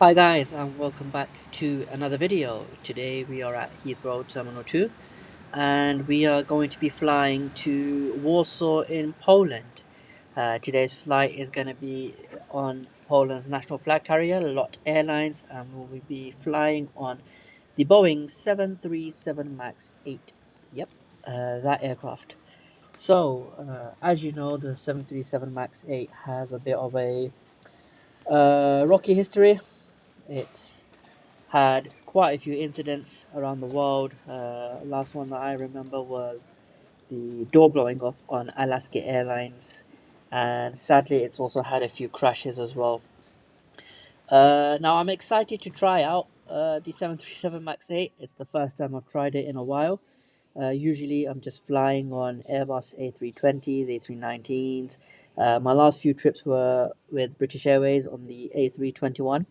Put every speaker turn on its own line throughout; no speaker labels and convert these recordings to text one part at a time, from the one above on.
Hi guys, and welcome back to another video. Today we are at Heathrow Terminal 2 and we are going to be flying to Warsaw in Poland. Today's flight is going to be on Poland's national flag carrier, LOT Airlines, and we will be flying on the Boeing 737 MAX 8. Yep, that aircraft. As you know, the 737 MAX 8 has a bit of a rocky history. It's had quite a few incidents around the world. Last one that I remember was the door blowing off on Alaska Airlines, and sadly, it's also had a few crashes as well. Now, I'm excited to try out the 737 MAX 8. It's the first time I've tried it in a while. Usually, I'm just flying on Airbus A320s, A319s. My last few trips were with British Airways on the A321.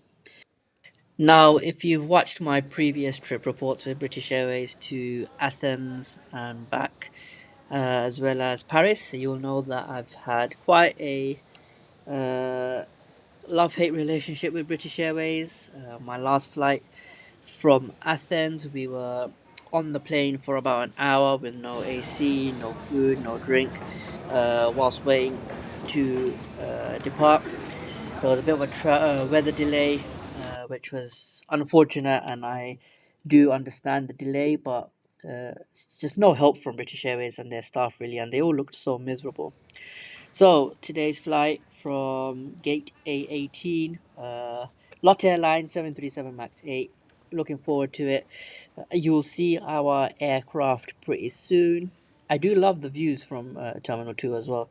Now, if you've watched my previous trip reports with British Airways to Athens and back, as well as Paris, you'll know that I've had quite a uh, love hate relationship with British Airways. My last flight from Athens, we were on the plane for about an hour with no AC, no food, no drink, whilst waiting to depart. There was a bit of a weather delay, which was unfortunate, and I do understand the delay, but it's just no help from British Airways and their staff, really, and they all looked so miserable. So, today's flight from Gate A18, LOT Airlines 737 MAX 8. Looking forward to it. You'll see our aircraft pretty soon. I do love the views from Terminal 2 as well.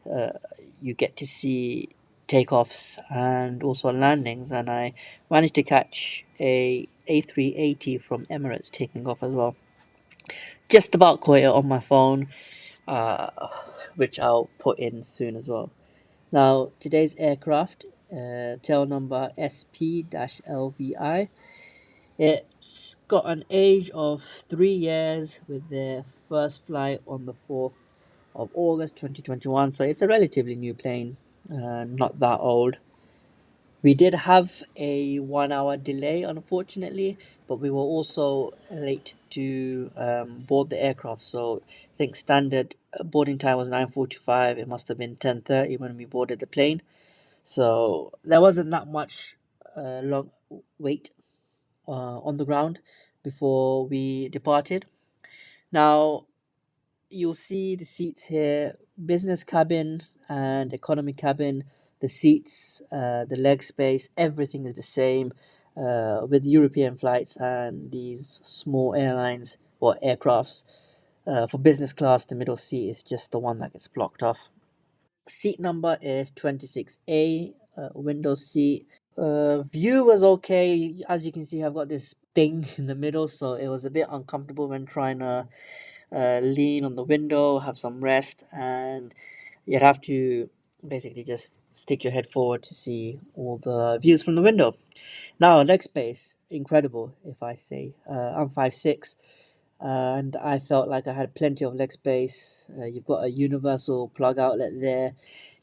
uh, you get to see takeoffs and also landings, and I managed to catch a A380 from Emirates taking off as well. Just about caught it on my phone, uh, which I'll put in soon as well. Now, today's aircraft, tail number SP-LVI, it's got an age of 3 years with their first flight on the 4th of August 2021. So it's a relatively new plane, not that old. We did have a 1 hour delay, unfortunately, but we were also late to board the aircraft. So I think standard boarding time was 9:45. It must have been 10:30 when we boarded the plane. So there wasn't that much long wait on the ground before we departed. Now, you'll see the seats here, business cabin and economy cabin. The seats, the leg space, everything is the same with European flights and these small airlines or aircrafts. For business class, the middle seat is just the one that gets blocked off. Seat number is 26A, window seat. View was okay. As you can see, I've got this thing in the middle, so it was a bit uncomfortable when trying to lean on the window, have some rest, and you'd have to basically just stick your head forward to see all the views from the window. Now, leg space, incredible, if I say. I'm 5'6", and I felt like I had plenty of leg space. You've got a universal plug outlet there.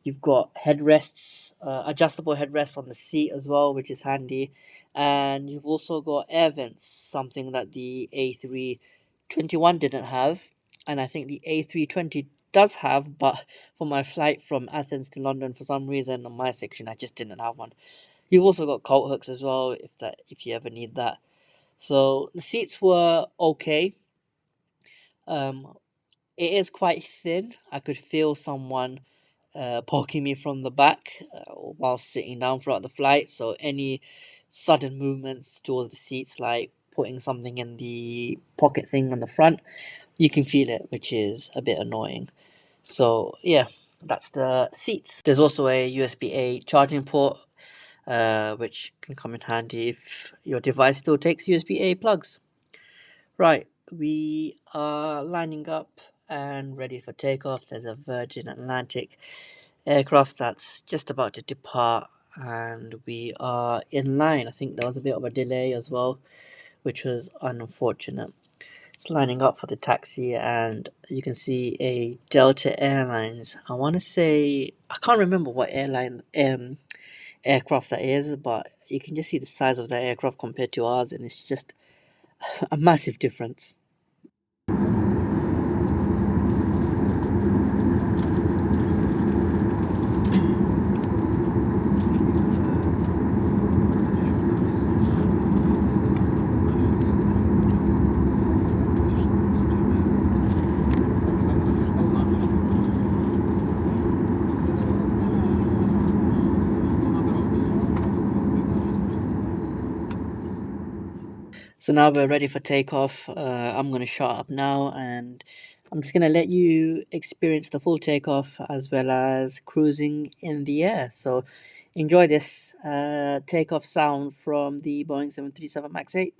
You've got headrests, adjustable headrests on the seat as well, which is handy. And you've also got air vents, something that the A321 didn't have. And I think the A320 does have, but for my flight from Athens to London, for some reason, on my section, I just didn't have one. You've also got coat hooks as well, if you ever need that. So the seats were okay. Um, it is quite thin. I could feel someone poking me from the back while sitting down throughout the flight. So any sudden movements towards the seats, like putting something in the pocket thing on the front, you can feel it, which is a bit annoying. So yeah, that's the seats. There's also a USB-A charging port, which can come in handy if your device still takes USB-A plugs. Right, we are lining up and ready for takeoff. There's a Virgin Atlantic aircraft that's just about to depart, and we are in line. I think there was a bit of a delay as well, which was unfortunate. It's lining up for the taxi, and you can see a Delta Airlines. I want to say, I can't remember what airline aircraft that is, but you can just see the size of that aircraft compared to ours, and it's just a massive difference. So now we're ready for takeoff. I'm going to shut up now, and I'm just going to let you experience the full takeoff as well as cruising in the air. So enjoy this takeoff sound from the Boeing 737 MAX 8.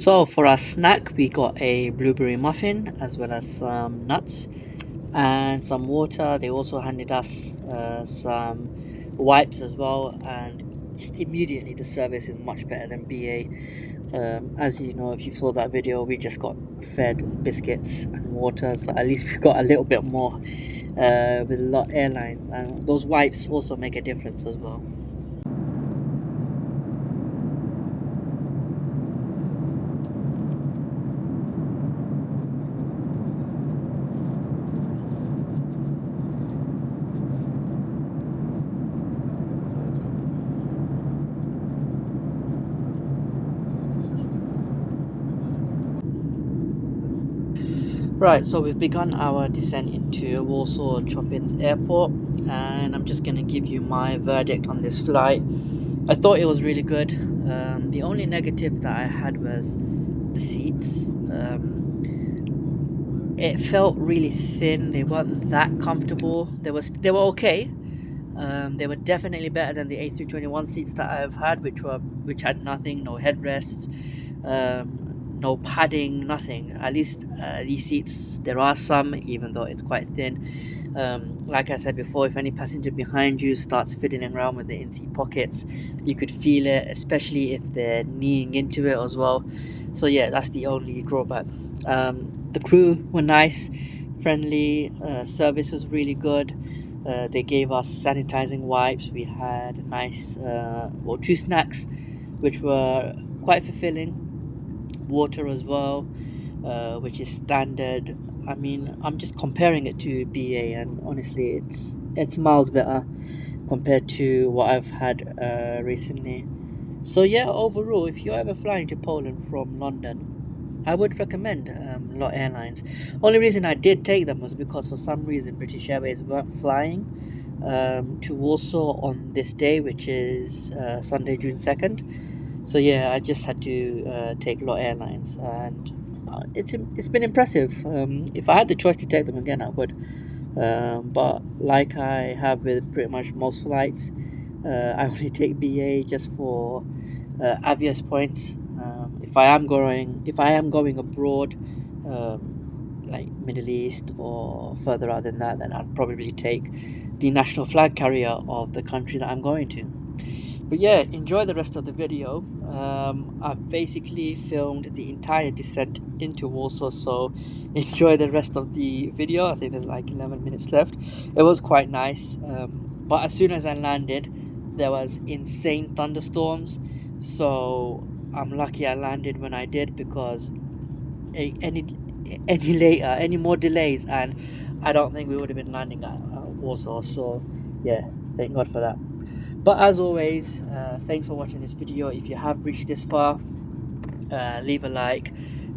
So for our snack, we got a blueberry muffin as well as some nuts and some water. They also handed us some wipes as well, and just immediately the service is much better than BA. As you know, if you saw that video, we just got fed biscuits and water, so at least we got a little bit more with LOT Airlines, and those wipes also make a difference as well. Right, so we've begun our descent into Warsaw Chopin Airport, and I'm just going to give you my verdict on this flight. I thought it was really good. The only negative that I had was the seats. It felt really thin. They weren't that comfortable. They were okay. They were definitely better than the A321 seats that I've had, which had nothing, no headrests, no padding, nothing. At least these seats, there are some, even though it's quite thin. Like I said before, if any passenger behind you starts fiddling around with the in-seat pockets, you could feel it, especially if they're kneeing into it as well. So yeah, that's the only drawback. The crew were nice, friendly, service was really good. They gave us sanitizing wipes. We had nice, two snacks, which were quite fulfilling. Water as well, which is standard. I mean, I'm just comparing it to BA, and honestly, it's miles better compared to what I've had recently. So yeah, overall, if you're ever flying to Poland from London, I would recommend LOT Airlines. Only reason I did take them was because for some reason British Airways weren't flying to Warsaw on this day, which is Sunday, June 2nd. So yeah, I just had to take LOT Airlines, and it's been impressive. If I had the choice to take them again, I would. But like I have with pretty much most flights, I only take BA just for obvious points. If I am going abroad, like Middle East or further out than that, then I'd probably take the national flag carrier of the country that I'm going to. But yeah, enjoy the rest of the video. I've basically filmed the entire descent into Warsaw, so enjoy the rest of the video. I think there's like 11 minutes left. It was quite nice, but as soon as I landed, there was insane thunderstorms, so I'm lucky I landed when I did, because any more delays, and I don't think we would have been landing at Warsaw. So yeah, thank God for that. But as always, thanks for watching this video. If you have reached this far, leave a like,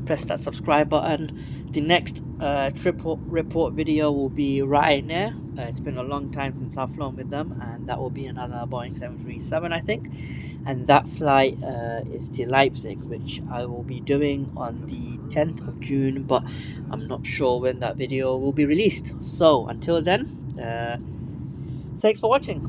press that subscribe button. The next trip report video will be Ryanair. It's been a long time since I've flown with them, and that will be another Boeing 737, I think. And that flight is to Leipzig, which I will be doing on the 10th of June, but I'm not sure when that video will be released. So until then, thanks for watching.